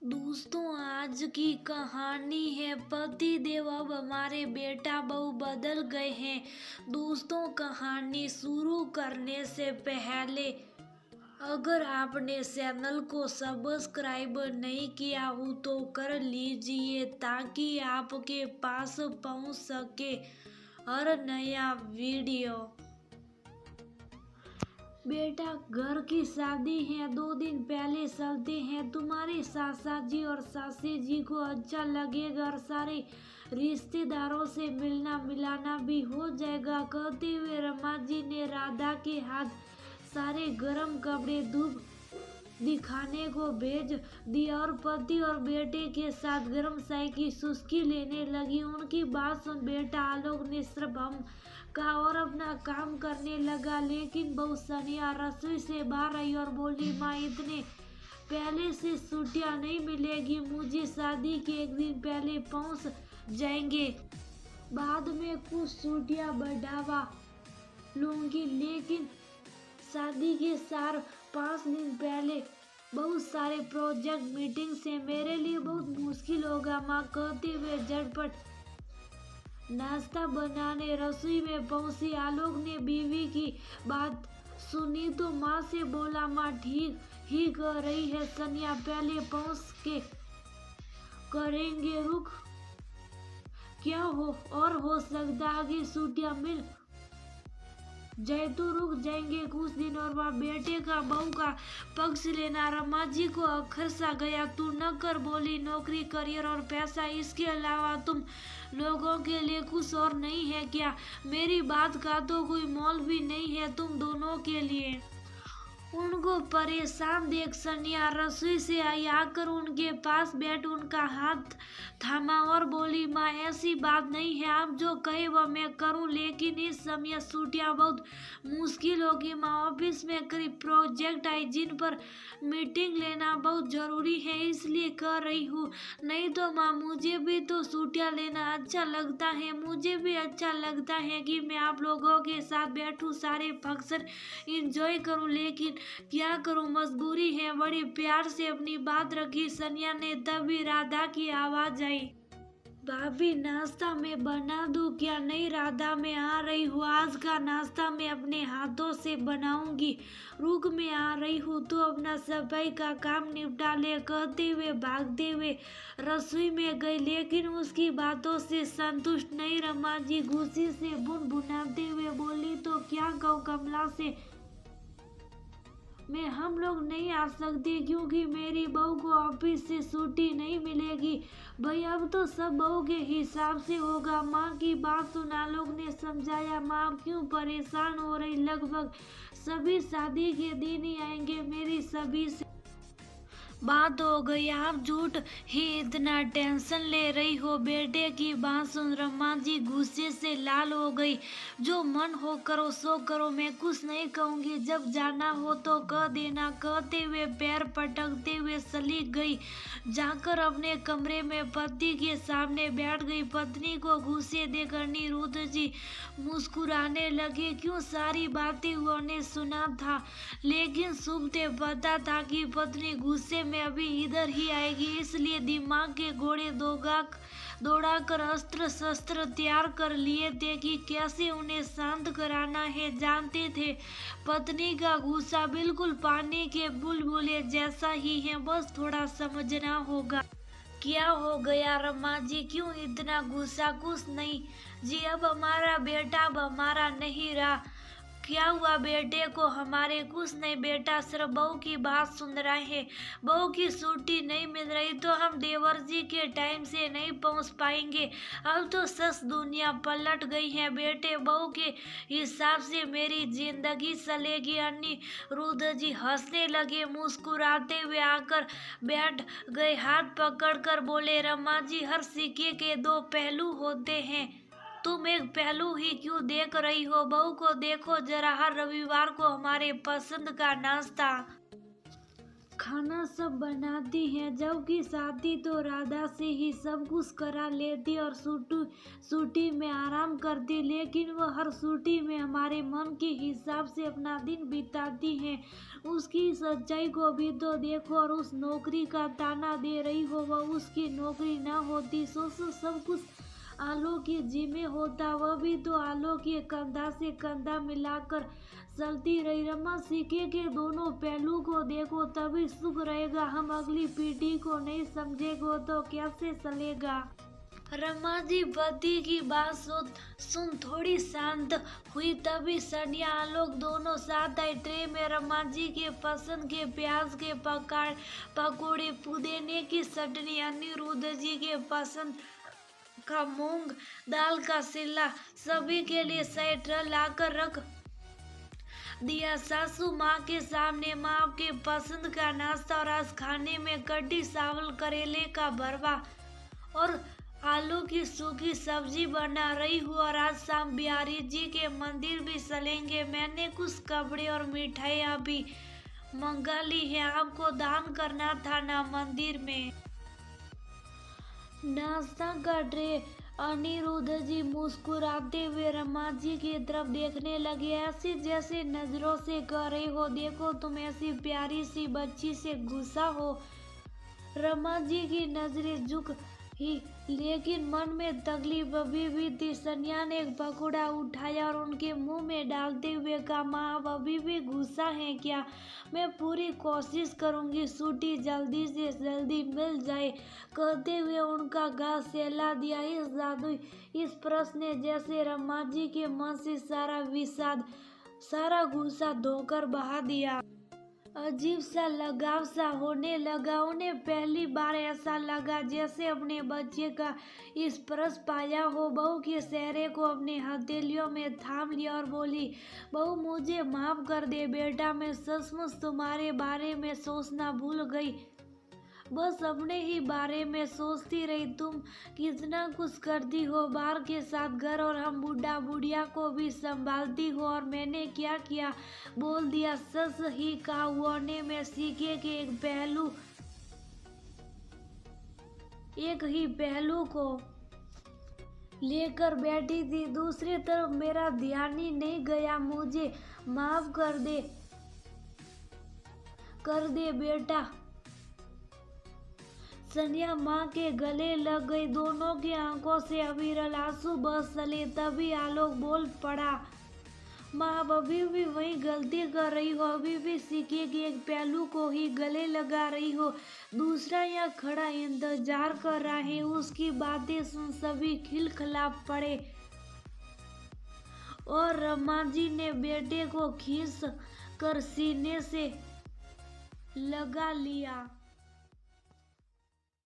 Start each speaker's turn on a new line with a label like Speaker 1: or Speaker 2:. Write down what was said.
Speaker 1: दोस्तों, आज की कहानी है पति देव अब हमारे बेटा बहू बदल गए हैं। दोस्तों, कहानी शुरू करने से पहले अगर आपने चैनल को सब्सक्राइब नहीं किया हो तो कर लीजिए ताकि आपके पास पहुंच सके हर नया वीडियो। बेटा, घर की शादी है, 2 दिन पहले चलते हैं। तुम्हारे सासा जी और सासी जी को अच्छा लगेगा और सारे रिश्तेदारों से मिलना मिलाना भी हो जाएगा। कहते हुए रमा जी ने राधा के हाथ सारे गर्म कपड़े धूप दिखाने को भेज दिया और पति और बेटे के साथ गर्म चाय की चुस्की लेने लगी। उनकी बात सुन बेटा आलोक ने सिर्फ हम का और अपना काम करने लगा, लेकिन बहू सनिया रसोई से बाहर आई और बोली, माँ इतने पहले से छुट्टियाँ नहीं मिलेगी, मुझे शादी के एक दिन पहले पहुँच जाएंगे, बाद में कुछ छुट्टियाँ बढ़ावा लूंगी, लेकिन शादी के 4-5 दिन पहले बहुत सारे प्रोजेक्ट मीटिंग से मेरे लिए बहुत मुश्किल होगा। माँ कहते हुए झटपट नाश्ता बनाने रसोई में पहुंची। आलोक ने बीवी की बात सुनी तो माँ से बोला, माँ ठीक ही कह रही है, सनिया पहले पहुंच के करेंगे, रुक क्या हो सकता है कि छुट्टियाँ मिल जाए तो रुक जाएंगे कुछ दिन और वहाँ बेटे का बहू का पक्ष लेना। रमा जी को अखर सा गया। तू न कर बोली, नौकरी करियर और पैसा, इसके अलावा तुम लोगों के लिए कुछ और नहीं है क्या? मेरी बात का तो कोई मोल भी नहीं है तुम दोनों के लिए। उनको परेशान देख सनिया रसोई से आई, आकर उनके पास बैठ उनका हाथ थामा और बोली, माँ ऐसी बात नहीं है, आप जो कहे वह मैं करूं, लेकिन इस समय छुट्टियां बहुत मुश्किल होगी। माँ ऑफिस में कई प्रोजेक्ट आई जिन पर मीटिंग लेना बहुत जरूरी है, इसलिए कर रही हूँ। नहीं तो माँ मुझे भी तो छुट्टियां लेना अच्छा लगता है, मुझे भी अच्छा लगता है कि मैं आप लोगों के साथ बैठूं, सारे फंक्शन इंजॉय करूं, लेकिन क्या करूं, मजबूरी है। बड़े प्यार से अपनी बात रखी सनिया ने, तभी राधा की आवाज आई, भाभी नाश्ता मैं बना दूं क्या? नहीं राधा, मैं आ रही हूँ, आज का नाश्ता मैं अपने हाथों से बनाऊंगी, रुक मैं आ रही हूँ तो अपना सफाई का काम निपटा ले। कहते हुए भागते हुए रसोई में गई, लेकिन उसकी बातों से संतुष्ट नहीं रमा जी गुस्से से बुनबुनाते हुए बोली, तो क्या कहूँ कमला से मैं हम लोग नहीं आ सकते क्योंकि मेरी बहू को ऑफिस से छुट्टी नहीं मिलेगी। भाई अब तो सब बहू के हिसाब से होगा। माँ की बात सुन आलोक ने समझाया, माँ क्यों परेशान हो रही, लगभग सभी शादी के दिन ही आएंगे, मेरी सभी से बात हो गई, आप झूठ ही इतना टेंशन ले रही हो। बेटे की बात सुन रमा जी गुस्से से लाल हो गई, जो मन हो करो सो करो, मैं कुछ नहीं कहूंगी, जब जाना हो तो कह देना। कहते हुए पैर पटकते हुए चली गई, जाकर अपने कमरे में पति के सामने बैठ गई। पत्नी को गुस्से देकर अनिरुद्ध जी मुस्कुराने लगे, क्यों सारी बातें उन्होंने सुना था, लेकिन सुबह पता था कि पत्नी गुस्से में अभी इधर ही आएगी, इसलिए दिमाग के घोड़े दौड़ाकर अस्त्र शस्त्र तैयार कर लिए थे कि कैसे उन्हें शांत कराना है। जानते थे पत्नी का गुस्सा बिल्कुल पानी के बुलबुले जैसा ही है, बस थोड़ा समझना होगा। क्या हो गया रमा जी, क्यों इतना गुस्सा? कुछ नहीं जी, अब हमारा बेटा अब हमारा नहीं रहा। क्या हुआ बेटे को? हमारे कुछ नहीं बेटा, सिर्फ बहू की बात सुन रहे हैं, बहू की छुट्टी नहीं मिल रही तो हम देवर जी के टाइम से नहीं पहुंच पाएंगे। अब तो सच दुनिया पलट गई है बेटे, बहू के हिसाब से मेरी जिंदगी चलेगी। अनिरुद्ध जी हंसने लगे, मुस्कुराते हुए आकर बैठ गए, हाथ पकड़कर बोले, रमा जी हर सिक्के के 2 पहलू होते हैं, तुम एक पहलू ही क्यों देख रही हो? बहू को देखो जरा, हर रविवार को हमारे पसंद का नाश्ता खाना सब बनाती हैं, जबकि साथी तो राधा से ही सब कुछ करा लेती और छुट्टी में आराम करती, लेकिन वह हर छुट्टी में हमारे मन के हिसाब से अपना दिन बिताती हैं। उसकी सच्चाई को भी तो देखो, और उस नौकरी का ताना दे रही हो, वह उसकी नौकरी ना होती, सोचो सब कुछ आलोक के जिम्मे होता, वह भी तो आलोक के कंधा से कंधा मिलाकर चलती रही। रमा सीखे के दोनों पहलू को देखो, तभी सुख रहेगा। हम अगली पीढ़ी को नहीं समझेंगे तो कैसे चलेगा। रमा जी पति की बात सुन थोड़ी शांत हुई, तभी सनिया आलोक दोनों साथ आए। ट्रे में रमा जी के पसंद के प्याज के पकौड़े, पुदीने की चटनी, अनिरुद्ध जी के पसंद का मूंग दाल का चिल्ला, सभी के लिए सैटर लाकर रख दिया। सासू माँ के सामने माँ के पसंद का नाश्ता, और आज खाने में कढ़ी चावल, करेले का भरवा और आलू की सूखी सब्जी बना रही हूँ। और आज शाम बिहारी जी के मंदिर भी चलेंगे, मैंने कुछ कपड़े और मिठाइयाँ भी मंगा ली है, आपको दान करना था ना मंदिर में। नाश्ता का ट्रे अनिरुद्ध जी मुस्कुराते हुए रमा जी की तरफ देखने लगे, ऐसी जैसे नजरों से कह रहे हो, देखो तुम ऐसी प्यारी सी बच्ची से गुस्सा हो। रमा जी की नजरें झुक ही, लेकिन मन में तकलीफ अभी भी थी। सनिया ने एक पकौड़ा उठाया और उनके मुंह में डालते हुए कहा, माँ आप अभी भी गुस्सा हैं क्या? मैं पूरी कोशिश करूंगी छुट्टी जल्दी से जल्दी मिल जाए। कहते हुए उनका गाल सहला दिया। इस जादू इस प्रश्न ने जैसे रमा जी के मन से सारा विषाद, सारा गुस्सा धोकर बहा दिया। अजीब सा लगाव सा होने लगा उन्हें। पहली बार ऐसा लगा जैसे अपने बच्चे का स्पर्श पाया हो। बहू के चेहरे को अपने हथेलियों में थाम लिया और बोली, बहू मुझे माफ कर दे बेटा, मैं सचमुच तुम्हारे बारे में सोचना भूल गई, बस अपने ही बारे में सोचती रही। तुम कितना कुछ करती हो, बाहर के साथ घर, और हम बुढ़ा बुढ़िया को भी संभालती हो, और मैंने क्या किया, बोल दिया। सच ही कहा हुआ ने में सीखे के एक ही पहलू को लेकर बैठी थी। दूसरी तरफ मेरा ध्यान ही नहीं गया, मुझे माफ कर दे बेटा। सनिया माँ के गले लग गई, दोनों की आंखों से अविरल आंसू बरस चले। तभी आलोक बोल पड़ा, माँ आप अभी भी वही गलती कर रही हो, अभी भी सीखे कि एक पहलू को ही गले लगा रही हो, दूसरा यहाँ खड़ा इंतजार कर रहा है। उसकी बातें सुन सभी खिलखिला पड़े और रमा जी ने बेटे को खींच कर सीने से लगा लिया।